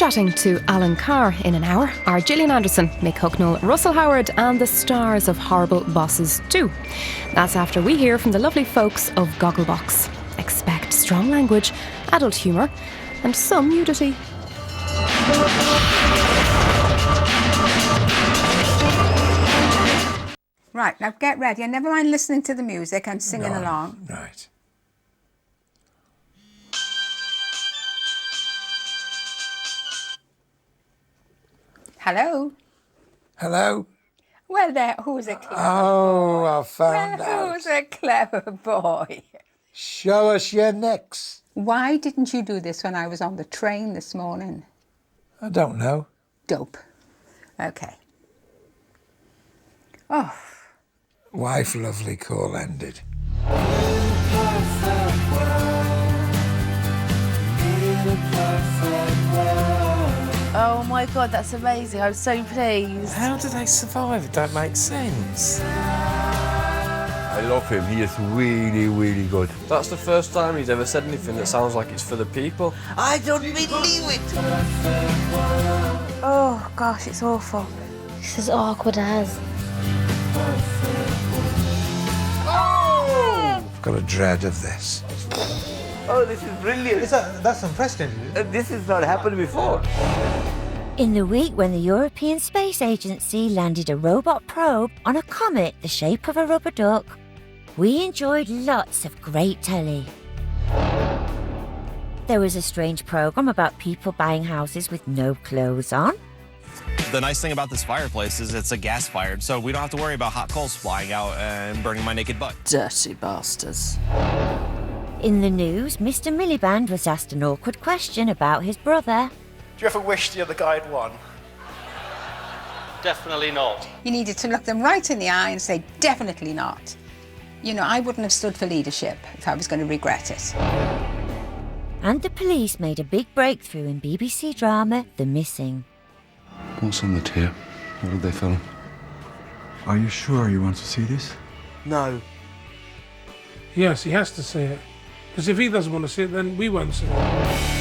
Chatting to Alan Carr in an hour are Gillian Anderson, Mick Hucknall, Russell Howard and the stars of Horrible Bosses 2. That's after we hear from the lovely folks of Gogglebox. Expect strong language, adult humour and some nudity. Right, now get ready and never mind listening to the music and singing along. Right. Hello? Hello? Well, there, who's a clever Oh, I found Well, out. who's a clever boy? Show us your necks. Why didn't you do this when I was on the train this morning? I don't know. Dope. Okay. Oh. Wife lovely call ended. Oh my God, that's amazing. I'm so pleased. How do they survive? It don't make sense. I love him. He is really, really good. That's the first time he's ever said anything that sounds like it's for the people. I don't believe it. Oh gosh, it's awful. This is awkward as. I've got a dread of this. Oh, this is brilliant. That's unprecedented. This has not happened before. In the week when the European Space Agency landed a robot probe on a comet the shape of a rubber duck, we enjoyed lots of great telly. There was a strange programme about people buying houses with no clothes on. The nice thing about this fireplace is it's a gas-fired, so we don't have to worry about hot coals flying out and burning my naked butt. Dirty bastards. In the news, Mr. Miliband was asked an awkward question about his brother. Do you ever wish the other guy had won? Definitely not. You needed to look them right in the eye and say, definitely not. You know, I wouldn't have stood for leadership if I was going to regret it. And the police made a big breakthrough in BBC drama The Missing. What's on the tier? What did they film? Are you sure you want to see this? No. Yes, he has to see it. Because if he doesn't want to see it, then we won't see it.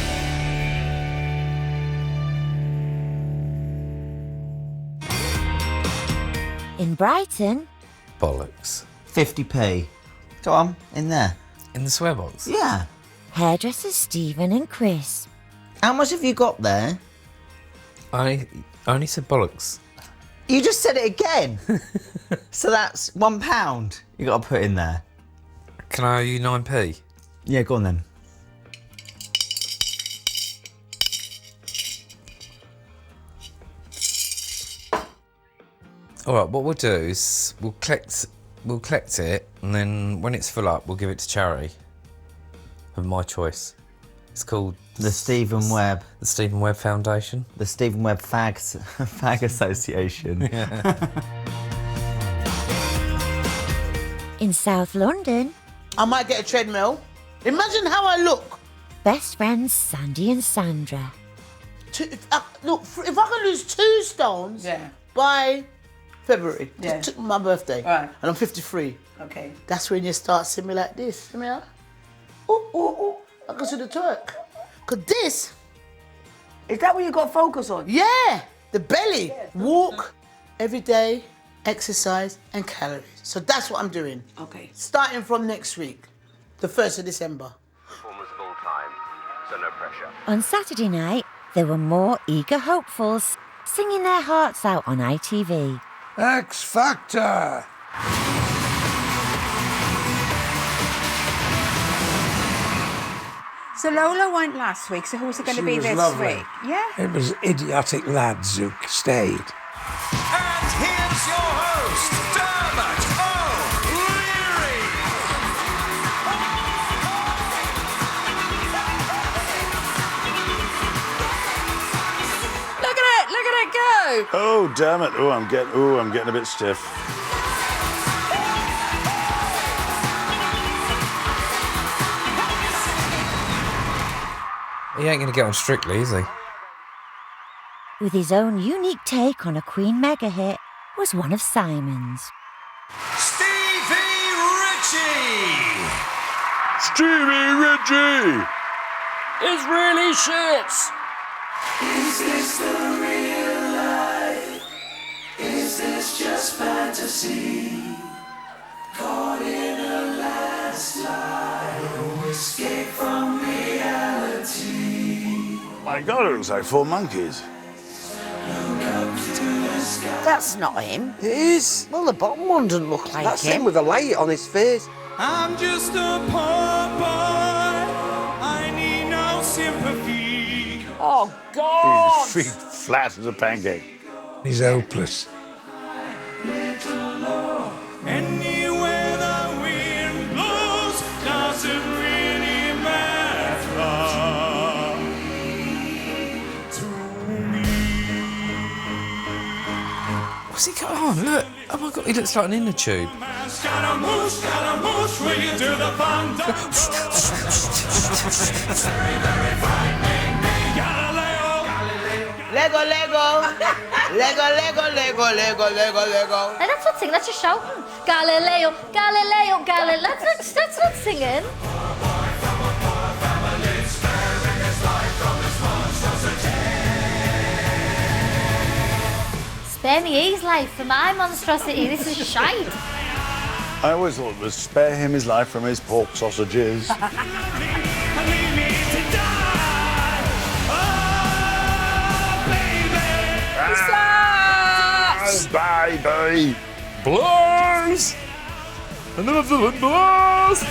In Brighton... Bollocks. 50p. Go on, in there. In the swear box? Yeah. Hairdressers Stephen and Chris. How much have you got there? I only said bollocks. You just said it again. So that's £1 you got to put in there. Can I owe you 9p? Yeah, go on then. All right, what we'll do is we'll collect it, and then when it's full up, we'll give it to charity of my choice. It's called the Stephen Webb. The Stephen Webb Foundation. The Stephen Webb Fag Association. Yeah. In South London... I might get a treadmill. Imagine how I look. Best friends Sandy and Sandra. Look, if I can lose 2 stones by February, just my birthday, and I'm 53. Okay. That's when you start seeing me like this. See me out? Ooh, ooh, ooh. I can see the twerk. Because this... Is that what you got focus on? Yeah, the belly. Walk every day, exercise and calories. So that's what I'm doing. Okay. Starting from next week, the 1st of December. Performers full time, so no pressure. On Saturday night, there were more eager hopefuls singing their hearts out on ITV. X Factor! So Lola went last week, so who's it going to be this week? Yeah? It was idiotic lads who stayed. And here's your host, Dermot O'Leary. Look at it go! Oh, damn it. I'm getting a bit stiff. He ain't going to get on Strictly, is he? With his own unique take on a Queen mega hit was one of Simon's. Stevie Ritchie! Stevie Ritchie! It's really shit! Is this the real life? Is this just fantasy? Caught in a landslide, no escape from reality. My God, it looks like 4 monkeys. That's not him. It is. Well, the bottom one doesn't look like That's him. him with a light on his face. I'm just a poor boy. I need no sympathy. Oh, God! His feet flat as a pancake. He's hopeless. Anywhere the wind blows doesn't really matter to me. What's he got on? Look. Oh my God, he looks like an inner tube. Scaramouche, will you do the fun dance? Very, very frightening me. Lego, Lego! Lego, Lego, Lego, Lego, Lego, Lego. Hey, that's not singing, that's just shouting. Galileo, Galileo, Galileo. That's not singing. Spare me his life for my monstrosity. This is shite. I always thought it was spare him his life from his pork sausages. Bye, bye. Blows! Another villain blows!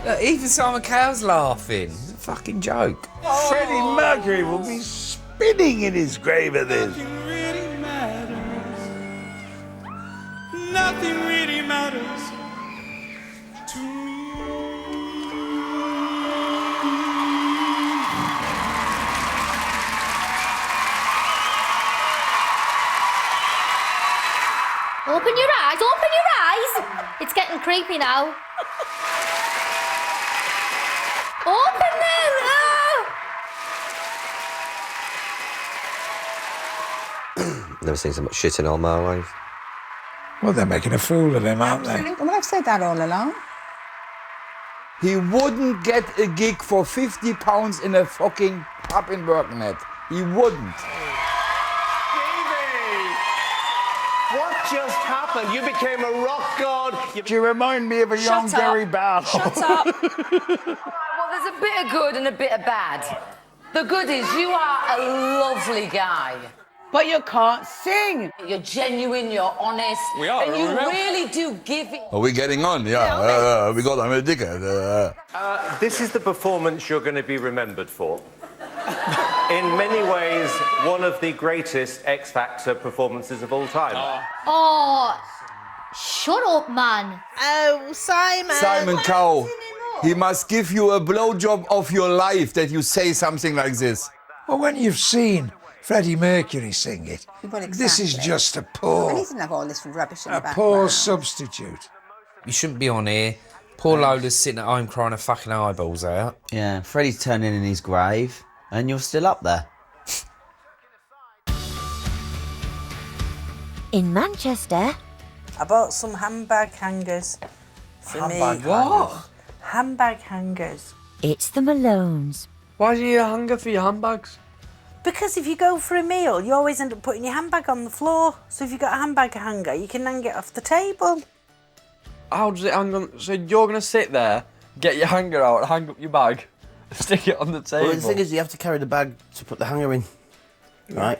Look, even Simon Cowell's laughing. It's a fucking joke. Freddie Mercury will be spinning in his grave at this. Nothing really matters. Nothing really matters to me. Open your eyes, open your eyes. It's getting creepy now. Open them! Oh! Never seen so much shit in all my life. Well, they're making a fool of him, aren't they? Absolutely. Well, I've said that all along. He wouldn't get a gig for £50 in a fucking pub in Birkenhead. He wouldn't. What just happened? You became a rock god. You remind me of a young Gary Barlow. Shut up. Well, there's a bit of good and a bit of bad. The good is you are a lovely guy. But you can't sing. You're genuine, you're honest. We are, and you aren't we? really do give it. Are we getting on? Yeah, we got I'm a dickhead. This is the performance you're going to be remembered for. In many ways, one of the greatest X Factor performances of all time. Oh, shut up, man. Oh, Simon. Simon Cowell, he must give you a blowjob of your life that you say something like this. Well, when you've seen Freddie Mercury sing it, Well, this is exactly. just a And he poor, doesn't have all this rubbish in the a background. poor substitute. You shouldn't be on here. Poor Lola's sitting at home crying her fucking eyeballs out. Yeah, Freddie's turning in his grave, and you're still up there. In Manchester, I bought some handbag hangers for me. What? Handbag hangers. it's the Malones. Why do you need a hanger for your handbags? Because if you go for a meal, you always end up putting your handbag on the floor. So if you've got a handbag hanger, you can hang it off the table. How does it hang on? So you're going to sit there, get your hanger out, hang up your bag, stick it on the table? Well, the thing is, you have to carry the bag to put the hanger in, right?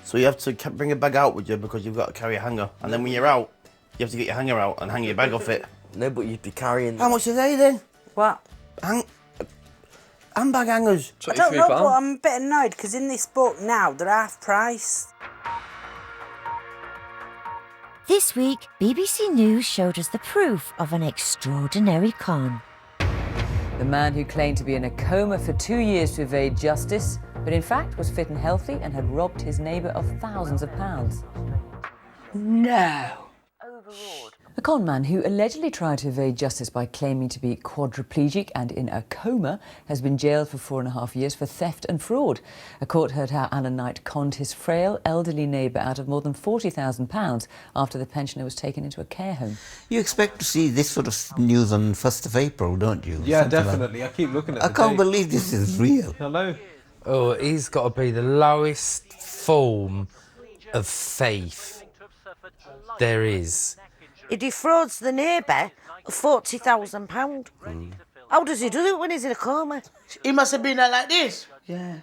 So you have to bring a bag out with you because you've got to carry a hanger. And then when you're out, you have to get your hanger out and hang your bag off it. No, but you'd be carrying... How much are they then? What? Handbag hangers. I don't know, but I'm a bit annoyed because in this book now, they're half price. This week, BBC News showed us the proof of an extraordinary con. The man who claimed to be in a coma for 2 years to evade justice, but in fact was fit and healthy and had robbed his neighbour of thousands of pounds. No. A con man who allegedly tried to evade justice by claiming to be quadriplegic and in a coma has been jailed for 4.5 years for theft and fraud. A court heard how Alan Knight conned his frail, elderly neighbour out of more than £40,000 after the pensioner was taken into a care home. You expect to see this sort of news on 1st of April, don't you? Yeah, Something definitely. I keep looking at I the can't date. believe this is real. Hello. Oh, he's got to be the lowest form of thief there is. He defrauds the neighbour of £40,000. How does he do it when he's in a coma? He must have been like this. Yeah.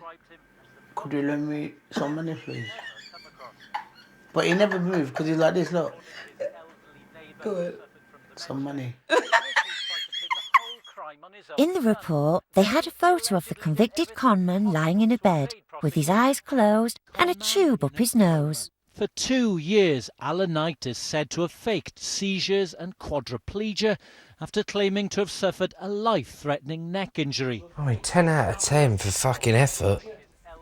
Could you lend me some money, please? But he never moved because he's like this, look. Good. Some money. In the report, they had a photo of the convicted conman lying in a bed with his eyes closed and a tube up his nose. For 2 years, Alan Knight is said to have faked seizures and quadriplegia after claiming to have suffered a life-threatening neck injury. I mean, 10 out of 10 for fucking effort.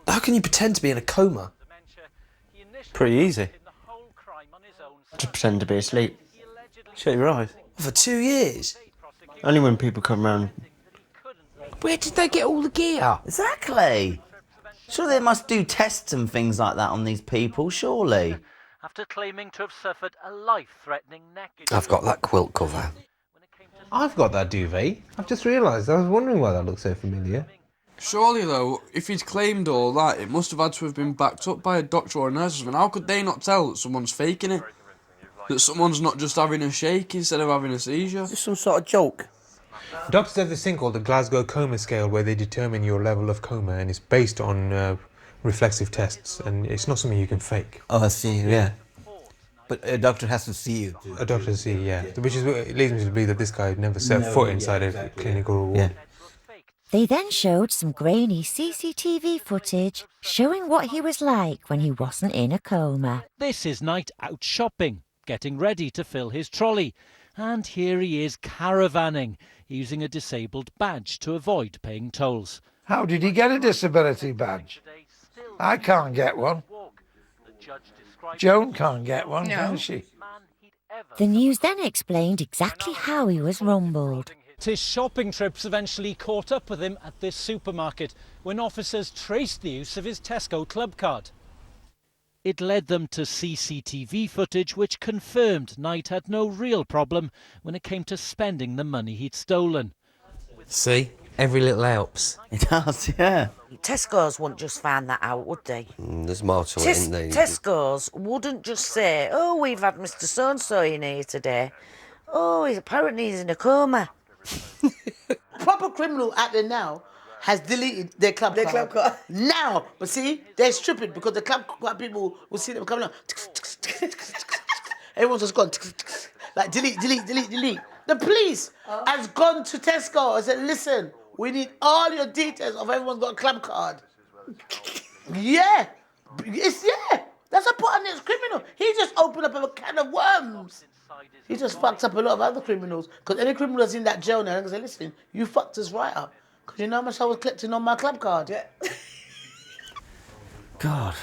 How can you pretend to be in a coma? Pretty easy. Just pretend to be asleep. Shut your eyes. For 2 years? Only when people come round. Where did they get all the gear? Exactly. Sure, they must do tests and things like that on these people, surely. After claiming to have suffered a life-threatening neck injury. I've got that quilt cover. I've got that duvet. I've just realised. I was wondering why that looked so familiar. Surely, though, if he'd claimed all that, it must have had to have been backed up by a doctor or a nurse. And how could they not tell that someone's faking it? That someone's not just having a shake instead of having a seizure? Is this some sort of joke? Doctors have this thing called the Glasgow Coma Scale where they determine your level of coma, and it's based on reflexive tests, and it's not something you can fake. Oh, I see, yeah. But a doctor has to see you. A doctor to see, yeah. Which is it leads me to believe that this guy never set foot inside a clinical ward. They then showed some grainy CCTV footage showing what he was like when he wasn't in a coma. This is Knight out shopping, getting ready to fill his trolley. And here he is caravanning, using a disabled badge to avoid paying tolls. How did he get a disability badge? I can't get one. Joan can't get one, can she? The news then explained exactly how he was rumbled. His shopping trips eventually caught up with him at this supermarket when officers traced the use of his Tesco club card. It led them to CCTV footage which confirmed Knight had no real problem when it came to spending the money he'd stolen. See? Every little helps. It does, yeah. Tesco's wouldn't just find that out, would they? There's more to it, isn't there? Tesco's wouldn't just say, oh, we've had Mr So-and-so in here today. Oh, apparently he's in a coma. Proper criminal out there now has deleted their club card. Now, but see, they're stupid because the club card people will see them coming up. Everyone's just gone like delete. The police has gone to Tesco and said, listen, we need all your details of everyone's got a club card. Yeah. That's a part of this criminal. He just opened up a can of worms. He just fucked up a lot of other criminals. Because any criminal that's in that jail now, they're going to say, listen, you fucked us right up. Because you know how much I was collecting on my club card? Yeah. God.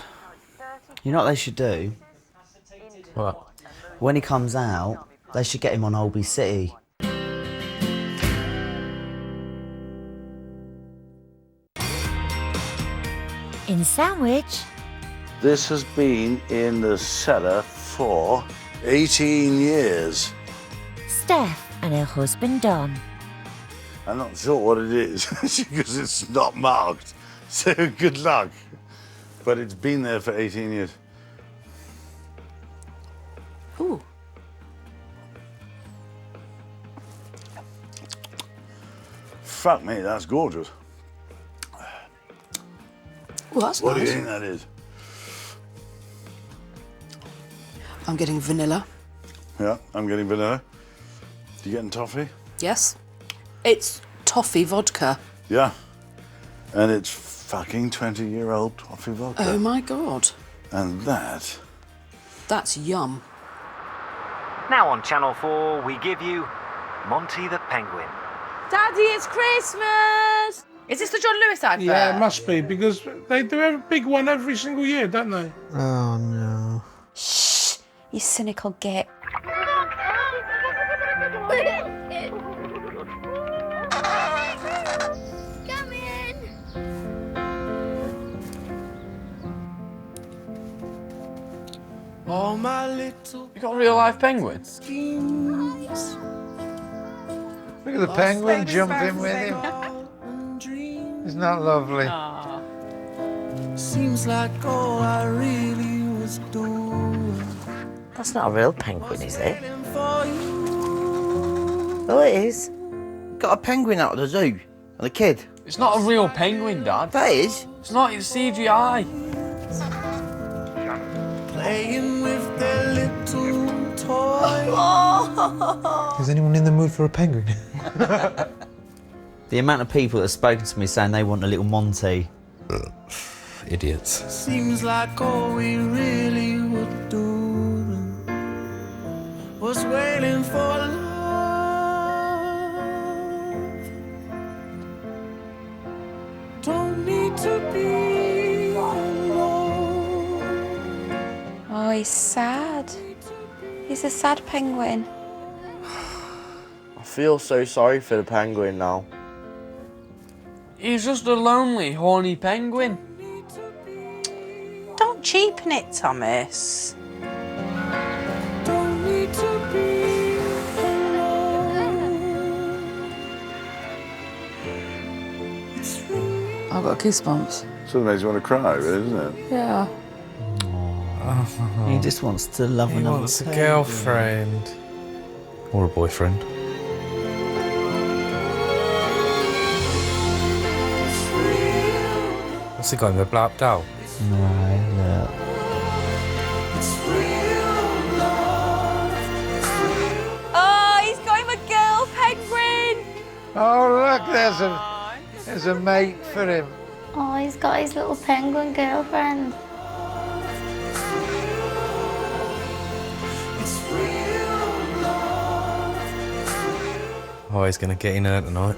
You know what they should do? What? When he comes out, they should get him on Holby City. In Sandwich, This has been in the cellar for 18 years. Steph and her husband Don. I'm not sure what it is because it's not marked. So good luck. But it's been there for 18 years. Ooh. Fuck me, that's gorgeous. Well, that's What do you nice. think that is? I'm getting vanilla. Yeah, I'm getting vanilla. You getting toffee? Yes. It's toffee vodka. Yeah. And it's fucking 20-year-old toffee vodka. Oh my God. And that... That's yum. Now on Channel 4, we give you Monty the Penguin. Daddy, it's Christmas! Is this the John Lewis advert? Yeah, it must be, because they do a big one every single year, don't they? Oh, no. Shh, you cynical git. All my little. You got a real life penguin? Look at the penguin jumping with him. Isn't that lovely? Seems like all I really was doing. That's not a real penguin, is it? Oh, it is. Got a penguin out of the zoo and a kid. It's not a real penguin, Dad. That is. It's not, it's CGI. Playing with their little toys. Is anyone in the mood for a penguin? The amount of people that have spoken to me saying they want a little Monty. Idiots. Seems like all we really were doing was waiting for love. Don't need to be alone. Oh, he's sad. He's a sad penguin. I feel so sorry for the penguin now. He's just a lonely, horny penguin. Don't cheapen it, Thomas. Don't need to be alone. I've got goosebumps. Something makes you want to cry, really, isn't it? Yeah. He just wants to love He another wants a penguin. girlfriend. Or a boyfriend. What's he got him, a blapped out? No, look. Oh, he's got him a girl penguin. Oh, look, there's a mate for him. Oh, he's got his little penguin girlfriend. Oh, he's going to get in her tonight.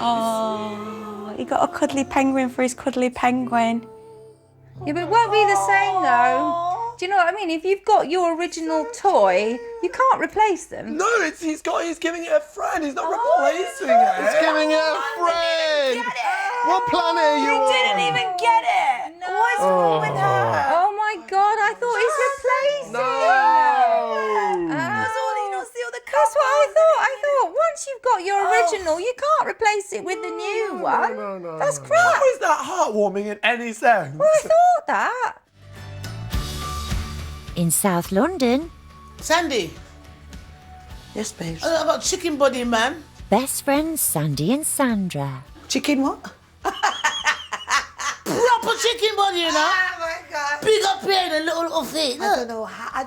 Oh, he got a cuddly penguin for his cuddly penguin. Yeah, but it won't be the same though. Do you know what I mean? If you've got your original toy, you can't replace them. No, he's giving it a friend. He's not replacing it. He's giving it a friend. What planet are you on? He didn't even get it. No. What's wrong with her? Oh my God! I thought he's replacing. No. That's all. That's what I thought. I thought once you've got your original, you can't replace it with the new one. No. That's crap. How is that heartwarming in any sense? Well, I thought that. In South London, Sandy. Yes, babes. About chicken body, man. best friends Sandy and Sandra. Chicken what? Proper chicken body, you know. Oh my God. Big up here and a little feet. I don't know how. I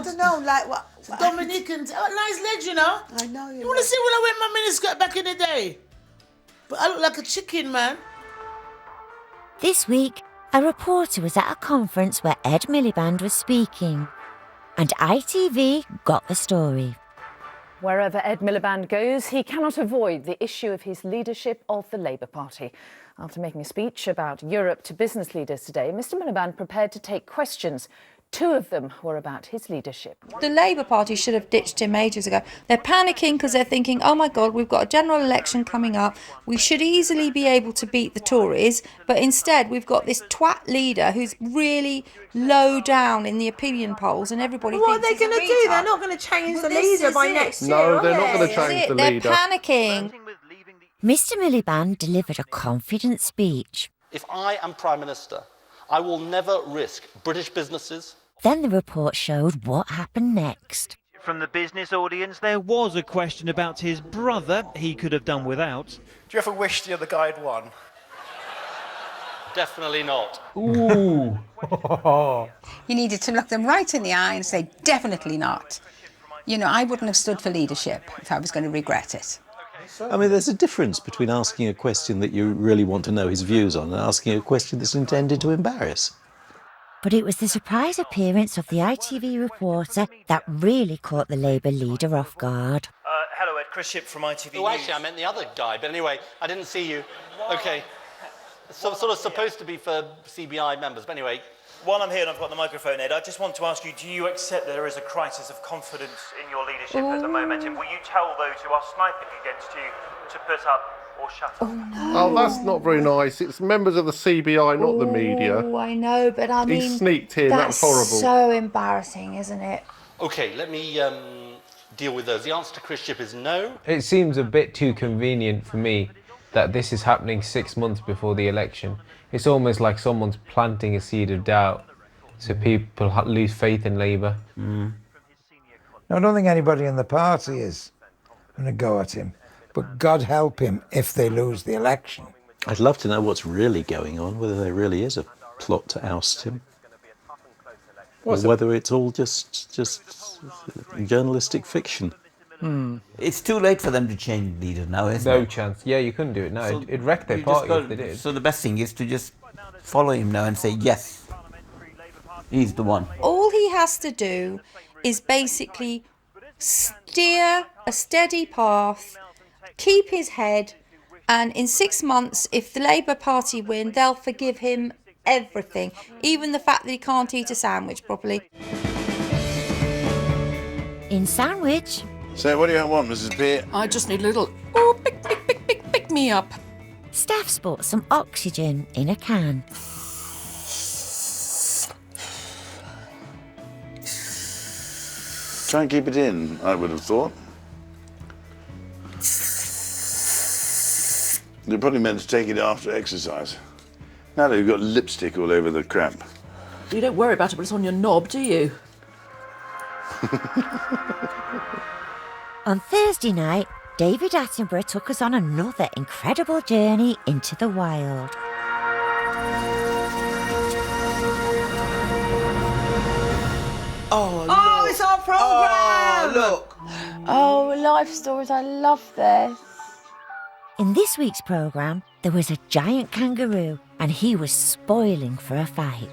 don't know, like what. Dominicans. Nice legs, you know. I know you. You want to see when I wear my miniskirt back in the day? But I look like a chicken, man. This week, a reporter was at a conference where Ed Miliband was speaking, and ITV got the story. Wherever Ed Miliband goes, he cannot avoid the issue of his leadership of the Labour Party. After making a speech about Europe to business leaders today, Mr Miliband prepared to take questions. 2 of them were about his leadership. The Labour Party should have ditched him ages ago. They're panicking because they're thinking, oh my God, we've got a general election coming up. We should easily be able to beat the Tories. But instead, we've got this twat leader who's really low down in the opinion polls and everybody What thinks are they going to do? They're retard. not going to change Well, the this leader is by it. next year. No, they're not are going they? to change the They're leader. panicking. Mr Miliband delivered a confident speech. If I am Prime Minister, I will never risk British businesses. Then the report showed what happened next. From the business audience, there was a question about his brother he could have done without. Do you ever wish the other guy had won? Definitely not. Ooh. You needed to look them right in the eye and say, definitely not. You know, I wouldn't have stood for leadership if I was going to regret it. I mean, there's a difference between asking a question that you really want to know his views on and asking a question that's intended to embarrass. But it was the surprise appearance of the ITV reporter that really caught the Labour leader off guard. Hello, Ed. Chris Ship from ITV. Oh, actually, I meant the other guy. But anyway, I didn't see you. OK. sort of supposed to be for CBI members, but anyway. While I'm here and I've got the microphone, Ed, I just want to ask you, do you accept that there is a crisis of confidence in your leadership at the moment? And will you tell those who are sniping against you to put up or shut up? Oh, that's not very nice. It's members of the CBI, not the media. Oh, I know, but I mean... He sneaked in, that's horrible. So embarrassing, isn't it? OK, let me deal with those. The answer to Chris Ship is no. It seems a bit too convenient for me that this is happening 6 months before the election. It's almost like someone's planting a seed of doubt, so people lose faith in Labour. No, I don't think anybody in the party is going to go at him, but God help him if they lose the election. I'd love to know what's really going on, whether there really is a plot to oust him, or whether it's all just journalistic fiction. It's too late for them to change leaders now, isn't it? No chance. Yeah, you couldn't do it now. So It'd wreck their you party just if they did. So the best thing is to just follow him now and say, yes, he's the one. All he has to do is basically steer a steady path, keep his head, and in 6 months, if the Labour Party win, they'll forgive him everything, even the fact that he can't eat a sandwich properly. In Sandwich... So what do you want, Mrs. Peart? I just need a little, pick me up. Staff's bought some oxygen in a can. Try and keep it in, I would have thought. They're probably meant to take it after exercise. Now that you've got lipstick all over the crap. You don't worry about it, but it's on your knob, do you? On Thursday night, David Attenborough took us on another incredible journey into the wild. Oh, it's our programme! Oh, look. Oh, life stories, I love this. In this week's programme, there was a giant kangaroo and he was spoiling for a fight.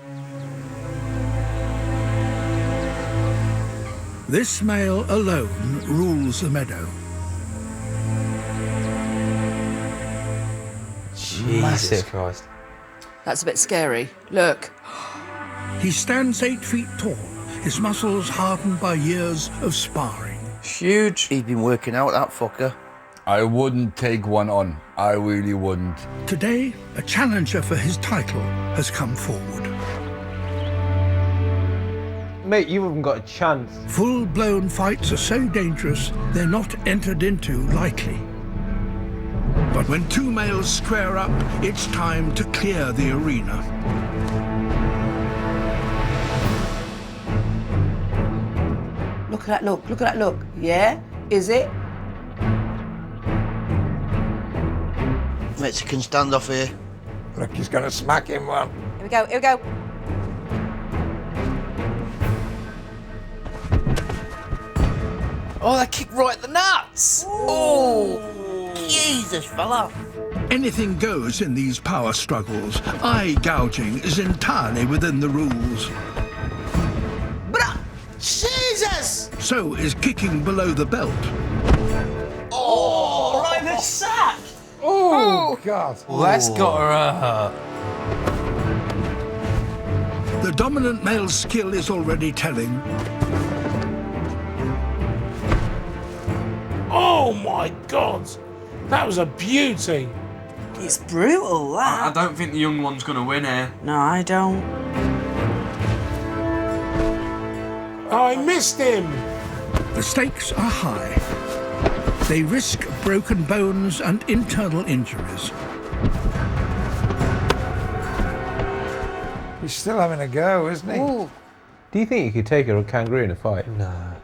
This male alone rules the meadow. Jesus Christ. That's a bit scary. Look. He stands 8 feet tall, his muscles hardened by years of sparring. Huge. He's been working out, that fucker. I wouldn't take one on. I really wouldn't. Today, a challenger for his title has come forward. Mate, you haven't got a chance. Full-blown fights are so dangerous, they're not entered into lightly. But when two males square up, it's time to clear the arena. Look at that look, look at that look. Yeah? Is it? Mexican standoff here. Look, he's going to smack him one. Here we go, here we go. Oh, that kicked right at the nuts! Oh, Jesus, fella. Anything goes in these power struggles. Eye gouging is entirely within the rules. Jesus! So is kicking below the belt. Oh, right in the sack! Oh, God. Well, that's got her hurt. The dominant male's skill is already telling. Oh my God! That was a beauty. It's brutal, that. I don't think the young one's going to win here. No, I don't. Oh, I missed him. The stakes are high. They risk broken bones and internal injuries. He's still having a go, isn't he? Ooh. Do you think you could take a kangaroo in a fight? Nah.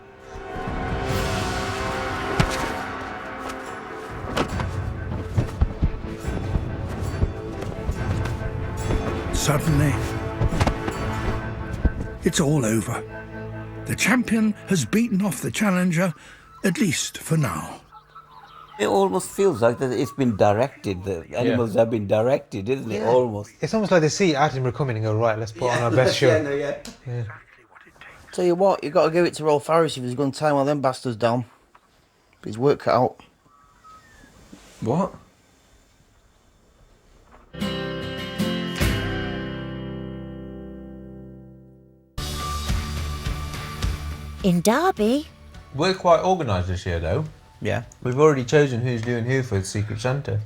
Suddenly, it's all over. The champion has beaten off the challenger, at least for now. It almost feels like that it's been directed. The animals have been directed, isn't it? Almost. It's almost like they see Attenborough coming and go, right, let's put on our best show. Yeah. Tell you what, you got to give it to Rolf Harris if he's going to tie one of them bastards down. But his work cut out. What? In Derby, We're quite organised this year, though. Yeah. We've already chosen who's doing who for the Secret Santa.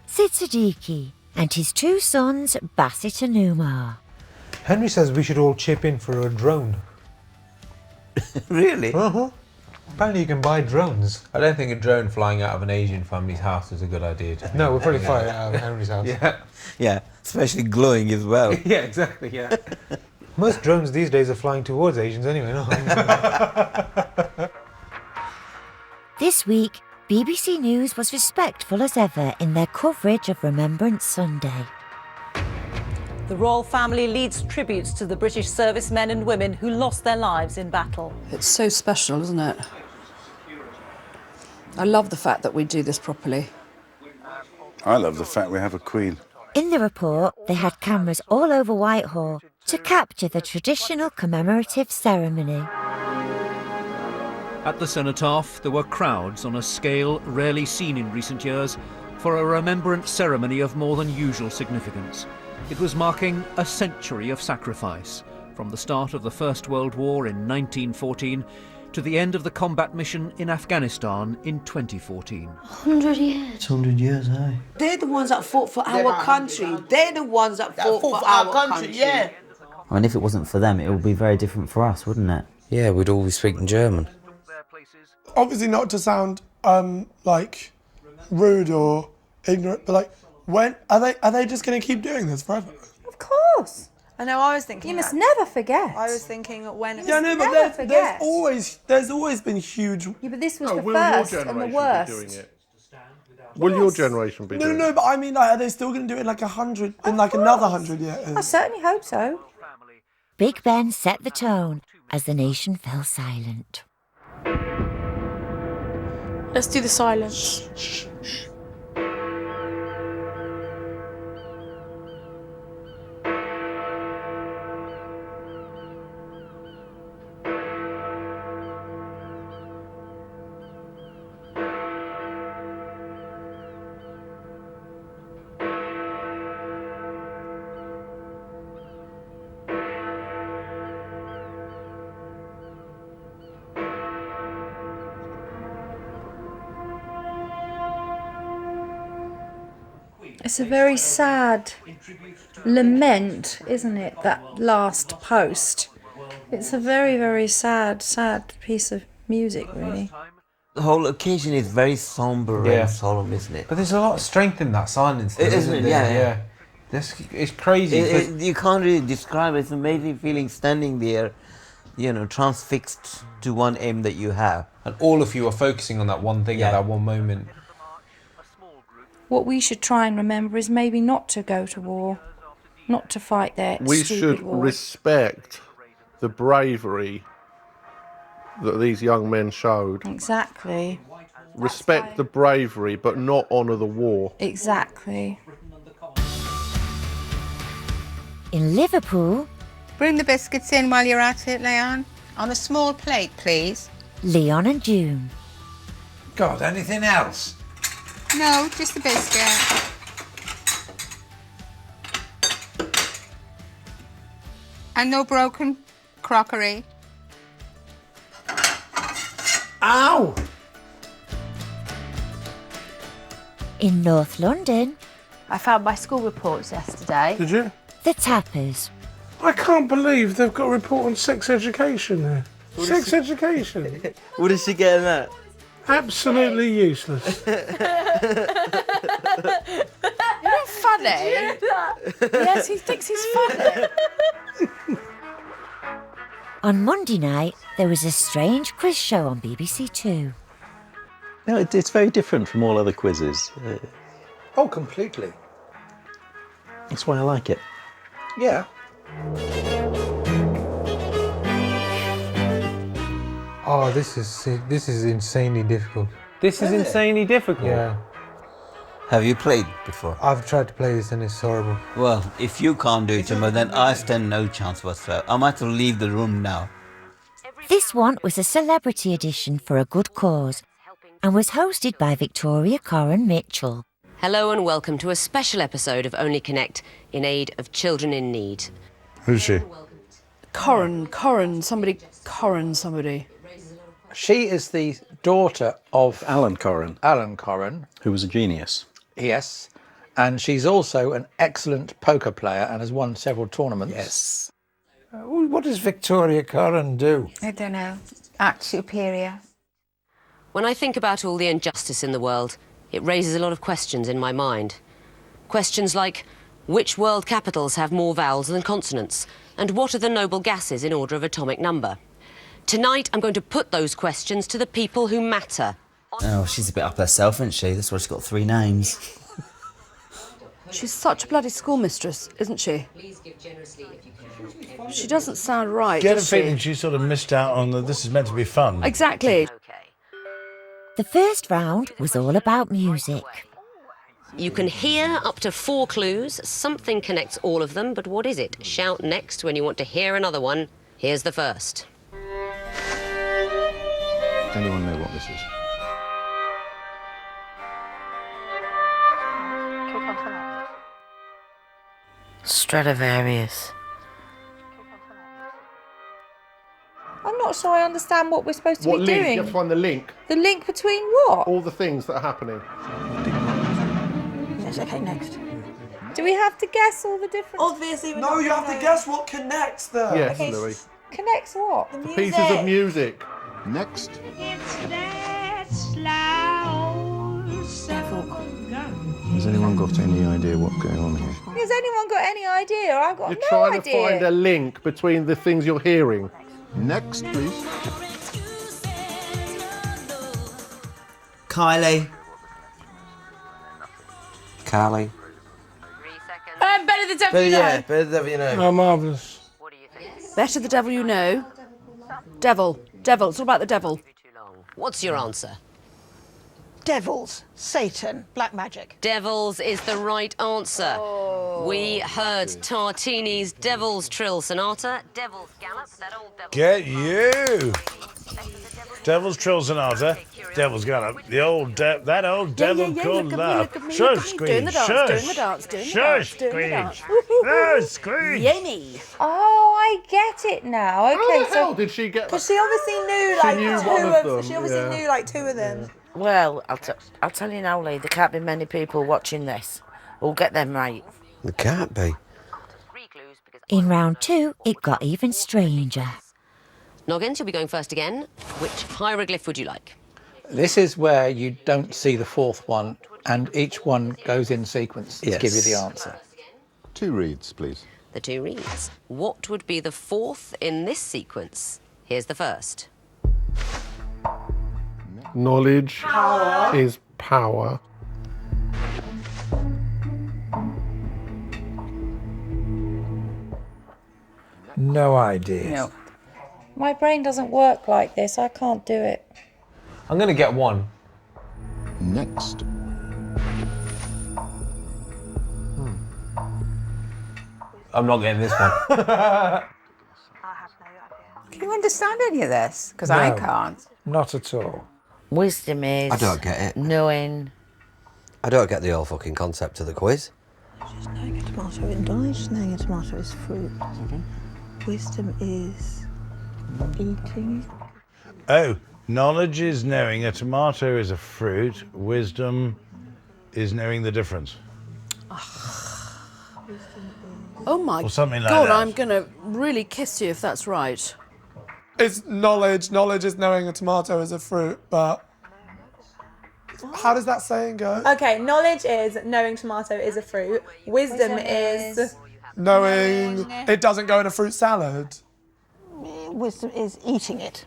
Sid Siddiqui and his two sons, Bassett and Umar. Henry says we should all chip in for a drone. Really? Uh-huh. Apparently you can buy drones. I don't think a drone flying out of an Asian family's house is a good idea. No, we'll probably fly it out of Henry's house. Yeah. Yeah, especially glowing as well. Yeah, exactly, yeah. Most drones these days are flying towards Asians anyway, no? This week, BBC News was respectful as ever in their coverage of Remembrance Sunday. The royal family leads tributes to the British servicemen and women who lost their lives in battle. It's so special, isn't it? I love the fact that we do this properly. I love the fact we have a queen. In the report, they had cameras all over Whitehall to capture the traditional commemorative ceremony. At the cenotaph, there were crowds on a scale rarely seen in recent years for a remembrance ceremony of more than usual significance. It was marking a century of sacrifice, from the start of the First World War in 1914 to the end of the combat mission in Afghanistan in 2014. 100 years. It's 100 years, aye. They're the ones that fought for our country. They're the ones that fought for our country. Yeah. I mean, if it wasn't for them, it would be very different for us, wouldn't it? Yeah, we'd all be speaking German. Obviously not to sound like rude or ignorant, but like, when are they just going to keep doing this forever? Of course. I know, I was thinking You that. must never forget. I was thinking when... Yeah, no, but there's always been huge... Yeah, but this was the first and the worst. Will your generation be doing it? No, but I mean, like, are they still going to do it in like 100, in like another 100 years? I certainly hope so. Big Ben set the tone as the nation fell silent. Let's do the silence. It's a very sad lament, isn't it, that last post? It's a very, very sad piece of music, really. The whole occasion is very sombre and solemn, isn't it? But there's a lot of strength in that silence, though, Isn't it? there? Yeah. It's crazy. You can't really describe it. It's an amazing feeling standing there, transfixed to one aim that you have. And all of you are focusing on that one thing at that one moment. What we should try and remember is maybe not to go to war, not to fight their We stupid should wars. respect the bravery that these young men showed. Exactly. Respect the bravery, but not honour the war. Exactly. In Liverpool, Bring the biscuits in while you're at it, Leon. On a small plate, please. Leon and June. God, anything else? No, just the biscuit. And no broken crockery. Ow! In North London, I found my school reports yesterday. Did you? the Tappers. I can't believe they've got a report on sex education there. Sex education. What did she get in that? Absolutely useless. Isn't it funny? Yes, he thinks he's funny. On Monday night, there was a strange quiz show on BBC Two. No, it's very different from all other quizzes. Oh, completely. That's why I like it. Yeah. Oh, this is insanely difficult. This is insanely difficult. Yeah. Have you played before? I've tried to play this and it's horrible. Well, if you can't do it, Timber, then I stand no chance whatsoever. I might have to leave the room now. This one was a celebrity edition for a good cause and was hosted by Victoria Corrin Mitchell. Hello and welcome to a special episode of Only Connect in aid of children in need. Who's she? Corran, somebody. She is the daughter of Alan Corran. Alan Corran. Who was a genius. Yes. And she's also an excellent poker player and has won several tournaments. Yes. What does Victoria Corran do? I don't know. Act superior. When I think about all the injustice in the world, it raises a lot of questions in my mind. Questions like, which world capitals have more vowels than consonants? And what are the noble gases in order of atomic number? Tonight, I'm going to put those questions to the people who matter. Oh, she's a bit up herself, isn't she? That's why she's got 3 names. She's such a bloody schoolmistress, isn't she? She doesn't sound right, Get a does she? feeling she sort of missed out on this is meant to be fun. Exactly. The first round was all about music. You can hear up to 4 clues. Something connects all of them, but what is it? Shout next when you want to hear another one. Here's the first. Anyone know what this is? Stradivarius. I'm not sure I understand what we're supposed to What be link? doing. You have to find the link. The link between what? All the things that are happening. Yes, okay, next. Do we have to guess all the different... Obviously, we're No, not you have to gonna- guess what connects them. Yes, Okay. Louis. Connects what? The pieces of music. Next. Has anyone got any idea what's going on here? Has anyone got any idea? I've got You're no trying idea. to find a link between the things you're hearing. Next, please. Kylie. Carly. Better the devil you know. Yeah, better the devil you know. Oh, marvellous. Better the devil you know. Devil. Devil. It's all about the devil. What's your answer? Devils, Satan, black magic. Devils is the right answer. We heard Tartini's Devil's Trill Sonata, Devil's Gallop, that old devil... Get you! Devil's Trill Sonata, Devil's Gallop, that old devil called love. Shush, Squeeze, shush! Shush, Squeeze! Shush, Squeeze! Yummy. Oh, I get it now. Okay, How the so hell did she get? Because she obviously knew She like knew two one of of them, She obviously yeah. knew like 2 of them. Well, I'll tell you now, Lee, there can't be many people watching this. We'll get them right. There can't be. In round 2, it got even stranger. Noggins, you'll be going first again. Which hieroglyph would you like? This is where you don't see the 4th one, and each one goes in sequence to give you the answer. 2 reads, please. The 2 reads. What would be the 4th in this sequence? Here's the first. Knowledge is power. No idea. No. my brain doesn't work like this. I can't do it. I'm going to get 1. Next. I'm not getting this one. Can you understand any of this? Because I No. can't. Not at all. Wisdom is... I don't get it. Knowing... I don't get the whole fucking concept of the quiz. Knowing a tomato is knowledge, knowing a tomato is fruit. Wisdom is eating. Oh, knowledge is knowing a tomato is a fruit. Wisdom is knowing the difference. Oh my Or something like God, that. I'm going to really kiss you if that's right. It's knowledge. Knowledge is knowing a tomato is a fruit, but how does that saying go? Okay, knowledge is knowing tomato is a fruit. Wisdom is Knowing it doesn't go in a fruit salad. Wisdom is eating it.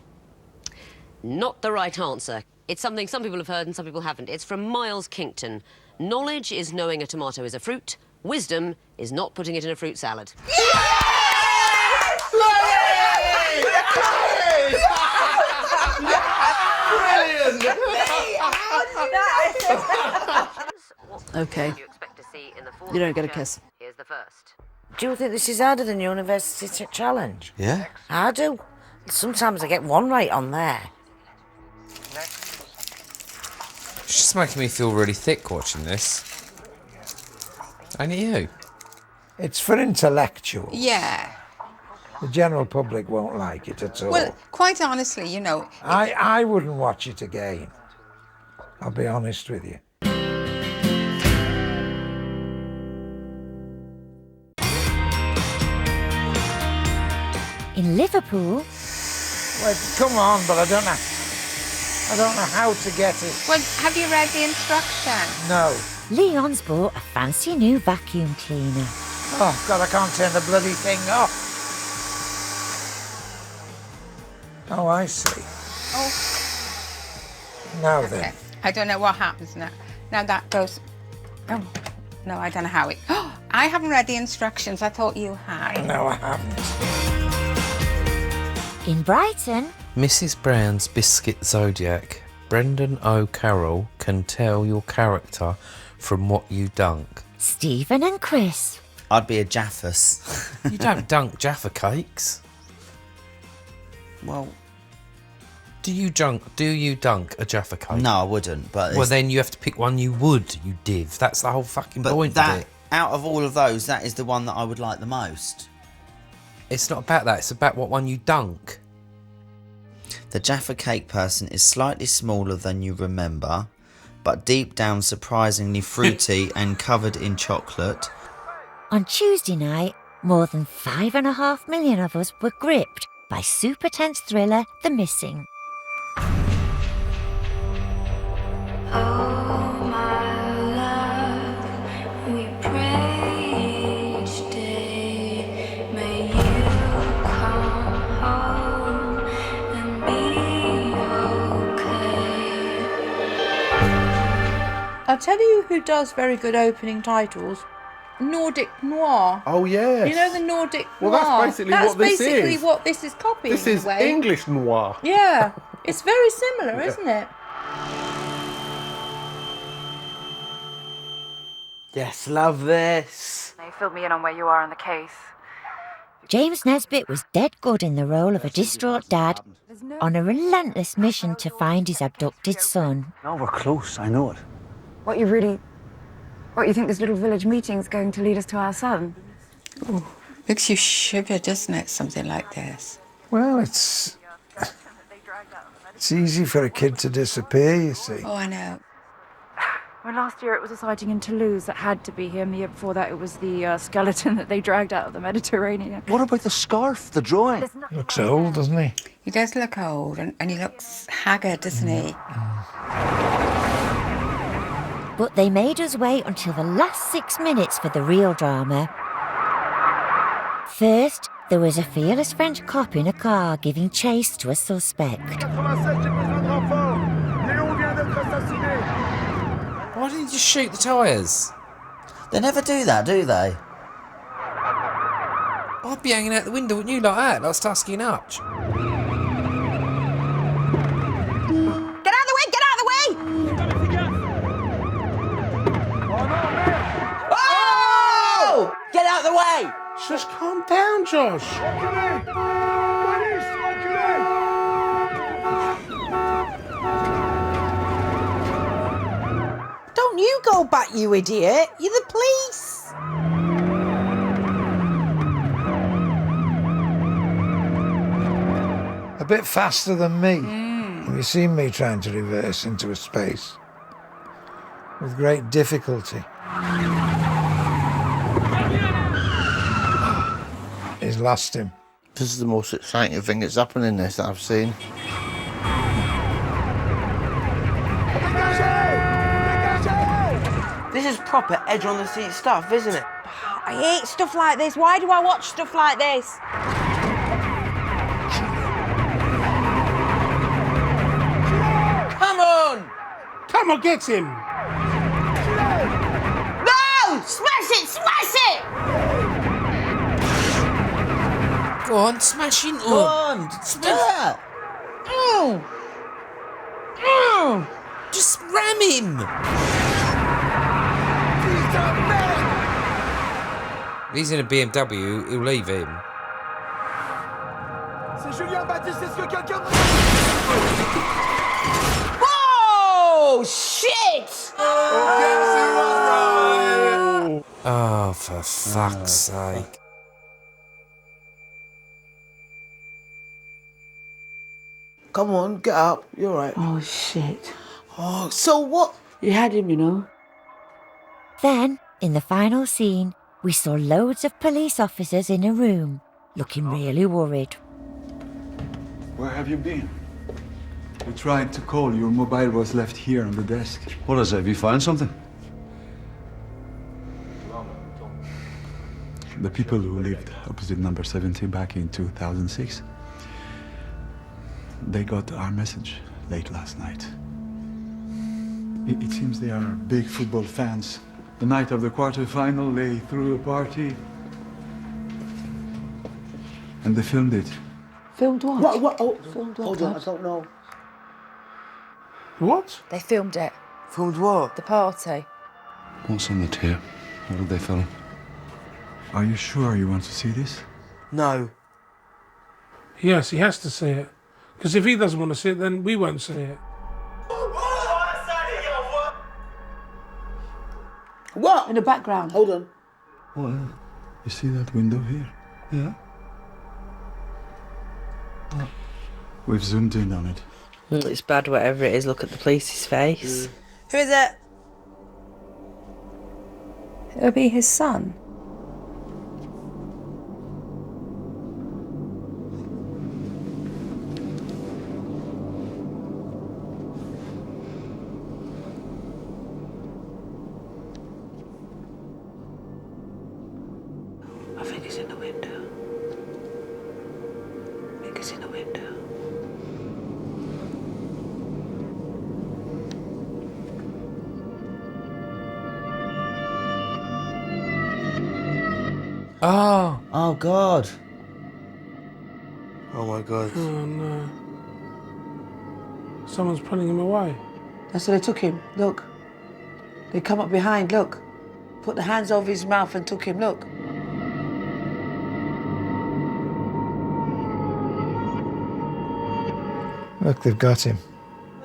Not the right answer. It's something some people have heard and some people haven't. It's from Miles Kington. Knowledge is knowing a tomato is a fruit. Wisdom is not putting it in a fruit salad. Okay. You don't get a kiss. Here's the first. Do you think this is harder than University Challenge? Yeah. I do. Sometimes I get 1 right on there. It's just making me feel really thick watching this. Only you. It's for intellectuals. Yeah. The general public won't like it at all. Well, quite honestly, you know... I wouldn't watch it again. I'll be honest with you. In Liverpool... Well, come on, but I don't know how to get it. Well, have you read the instruction? No. Leon's bought a fancy new vacuum cleaner. Oh, God, I can't turn the bloody thing off. Oh, I see. Oh. Now Okay. then. I don't know what happens now. Now that goes... Oh, no, I don't know how it... Oh, I haven't read the instructions. I thought you had. No, I haven't. In Brighton... Mrs. Brown's Biscuit Zodiac. Brendan O'Carroll can tell your character from what you dunk. Stephen and Chris. I'd be a Jaffus. You don't dunk Jaffa cakes. Well... Do you dunk a Jaffa cake? No, I wouldn't, but... Well, then you have to pick one you would, you div. That's the whole fucking point of it. Out of all of those, that is the one that I would like the most. It's not about that, it's about what one you dunk. The Jaffa cake person is slightly smaller than you remember, but deep down surprisingly fruity and covered in chocolate. On Tuesday night, more than 5.5 million of us were gripped by super tense thriller The Missing. I'll tell you who does very good opening titles. Nordic Noir. Oh, yes. You know the Nordic Well, Noir? that's basically what this is. Copying, This in is a way. English noir. Yeah, it's very similar, isn't it? Yes, love this. They filled me in on where you are in the case. James Nesbitt was dead good in the role of a distraught dad on a relentless mission to find his abducted son. Now we're close, I know it. What, you think this little village meeting's going to lead us to our son? Ooh, makes you shiver, doesn't it, something like this? Well, it's easy for a kid to disappear, you see. Oh, I know. Well, last year it was a sighting in Toulouse that had to be him. The year before that it was the skeleton that they dragged out of the Mediterranean. What about the scarf, the drawing? Looks old, doesn't he? He does look old, and he looks haggard, doesn't he? But they made us wait until the last 6 minutes for the real drama. First, there was a fearless French cop in a car giving chase to a suspect. Why didn't you just shoot the tyres? They never do that, do they? I'd be hanging out the window, wouldn't you, like that, like Starsky and Hutch? Get out of the way! Get out of the way! Oh! Get out of the way! Just calm down, Josh. Don't you go back, you idiot. You're the police. A bit faster than me. Have you seen me trying to reverse into a space? With great difficulty. He's lost him. This is the most exciting thing that's happened in this that I've seen. This is proper edge on the seat stuff, isn't it? I hate stuff like this. Why do I watch stuff like this? Come on! Come on, get him! No! Smash it! Smash it! Go on, smash into him. Go on, do that! Just ram him! If he's in a BMW, he'll leave him. Oh, shit! Oh, for fuck's sake. Come on, get up. You're all right. Oh, shit. Oh, so what? You had him, you know. Then, in the final scene, we saw loads of police officers in a room, looking really worried. Where have you been? We tried to call. Your mobile was left here on the desk. What is it? Have you found something? The people who lived opposite number 70 back in 2006, they got our message late last night. It seems they are big football fans. The night of the quarterfinal, they threw a party. And they filmed it. Filmed what? What? Oh, Filmed what? hold on, I don't know. What? They filmed it. Filmed what? The party. What's on the tape? What did they film? Are you sure you want to see this? No. Yes, he has to see it. Because if he doesn't want to see it, then we won't see it. What? In the background. Hold on. What? You see that window here? Yeah. We've zoomed in on it. It's bad, whatever it is. Look at the police's face. Who is it? It'll be his son. I think it's in the window. I think it's in the window. Oh. Oh, God. Oh, my God. Oh, no. Someone's pulling him away. That's where they took him. Look. They come up behind, look. Put the hands over his mouth and took him, look. Look, they've got him.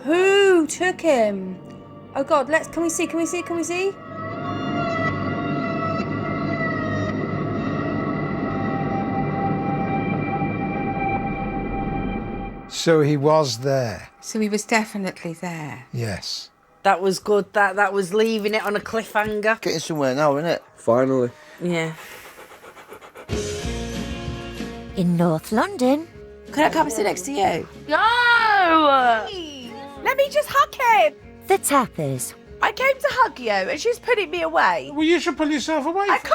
Who took him? Oh God, can we see? So he was there. So he was definitely there. Yes. That was good. That was leaving it on a cliffhanger. Getting somewhere now, isn't it? Finally. Yeah. In North London, Can I come and sit next to you? No! Let me just hug him. the Tappers, I came to hug you and she's putting me away. Well, you should pull yourself away. I can't!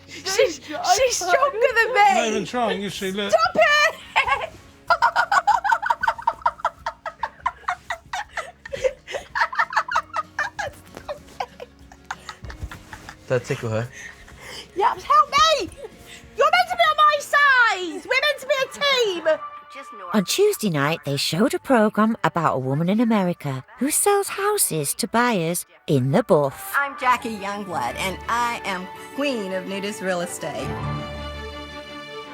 she's stronger than me. Not even trying, you see, look. Stop it! Don't tickle her. Yaps, help me! You're meant to be on my side! We're meant to be a team! on Tuesday night they showed a programme about a woman in America who sells houses to buyers in the buff. I'm Jackie Youngblood, and I am queen of nudist real estate.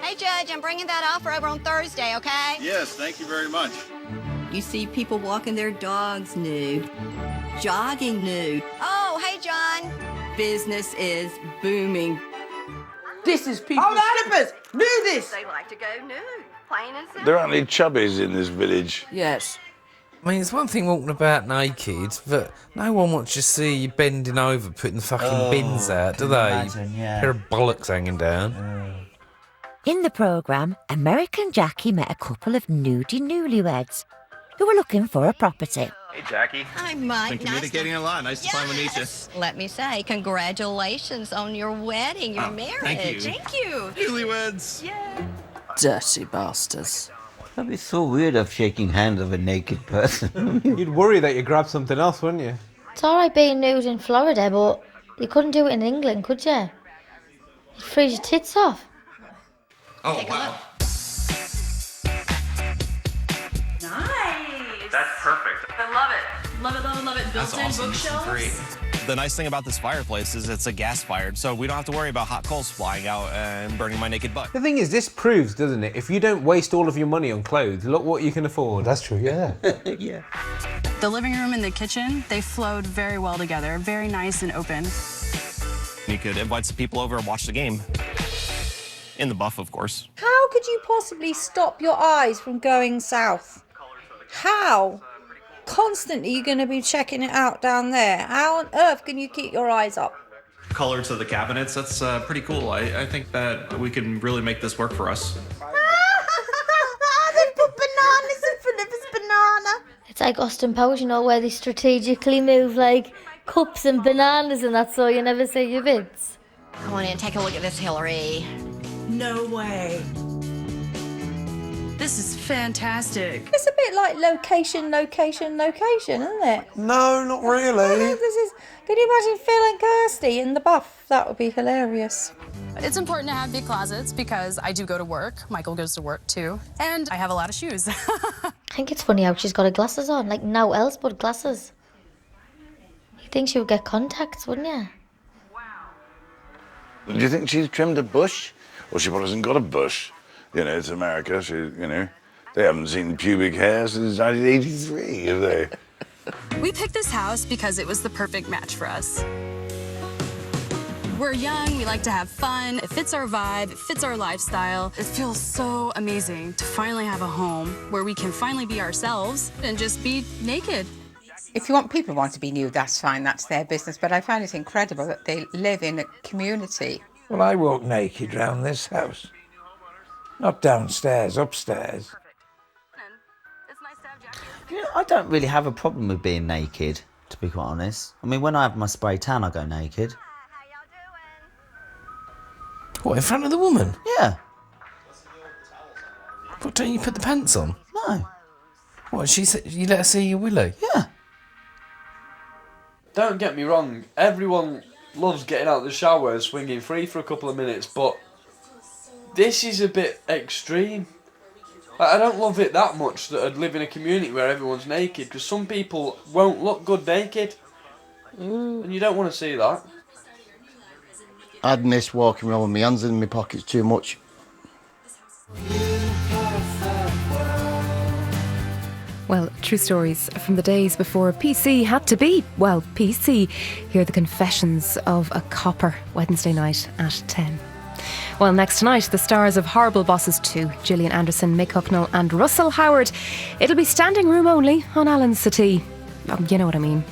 Hey, Judge, I'm bringing that offer over on Thursday, okay? Yes, thank you very much. You see people walking their dogs nude, jogging nude. Oh, hey, John. Business is booming. This is people. Hold on, slippers. Nudist. They like to go nude, plain and simple. There aren't any chubbies in this village. Yes. I mean, it's one thing walking about naked, but no one wants to see you bending over, putting fucking bins out, do they? imagine, yeah. Pair of bollocks hanging down. In the programme, American Jackie met a couple of newlyweds who were looking for a property. Hey, Jackie. Hi, Mike. Been communicating a lot. Nice to finally meet you. Let me say, congratulations on your wedding, your marriage. thank you. Thank you. Newlyweds. Dirty bastards. That'd be so weird of shaking hands of a naked person. You'd worry that you grabbed something else, wouldn't you? It's alright being nude in Florida, but you couldn't do it in England, could you? You'd freeze your tits off. Oh, wow. Nice. That's perfect. I love it. Love it, love it, love it. Built-in bookshelves. The nice thing about this fireplace is it's a gas-fired, so we don't have to worry about hot coals flying out and burning my naked butt. The thing is, this proves, doesn't it, if you don't waste all of your money on clothes, look what you can afford. That's true, yeah. Yeah. The living room and the kitchen, they flowed very well together. Very nice and open. You could invite some people over and watch the game. In the buff, of course. How could you possibly stop your eyes from going south? How? Constantly you're going to be checking it out down there. How on earth can you keep your eyes up? Color to the cabinets, that's pretty cool. I think that we can really make this work for us. They put bananas in front of his banana. It's like Austin Powers, you know, where they strategically move like cups and bananas and that, so you never see your vids. Come on in, take a look at this, Hillary. No way. This is fantastic. It's a bit like location, isn't it? No, not really. Can you imagine Phil and Kirsty in the buff? That would be hilarious. It's important to have big closets because I do go to work. Michael goes to work too. And I have a lot of shoes. I think it's funny how she's got her glasses on, like no else but glasses. You'd think she would get contacts, wouldn't you? Do you think she's trimmed a bush? Well, she probably hasn't got a bush. You know, it's America. They haven't seen pubic hair since 1983, have they? We picked this house because it was the perfect match for us. We're young, we like to have fun, it fits our vibe, it fits our lifestyle. It feels so amazing to finally have a home where we can finally be ourselves and just be naked. If people want to be nude, that's fine, that's their business, but I find it incredible that they live in a community. Well, I walk naked round this house. Not downstairs, upstairs. You know, I don't really have a problem with being naked, to be quite honest. I mean, when I have my spray tan, I go naked. What, in front of the woman? Yeah. But don't you put the pants on? No. What, she said you let her see your willy? Yeah. Don't get me wrong, everyone loves getting out of the shower and swinging free for a couple of minutes, but this is a bit extreme. I don't love it that much that I'd live in a community where everyone's naked, because some people won't look good naked. And you don't want to see that. I'd miss walking around with my hands in my pockets too much. Well, true stories from the days before PC had to be, well, PC. Hear the confessions of a copper, Wednesday night at 10. Well, next tonight, the stars of Horrible Bosses 2, Gillian Anderson, Mick Hucknall and Russell Howard. It'll be standing room only on Alan Settee. You know what I mean.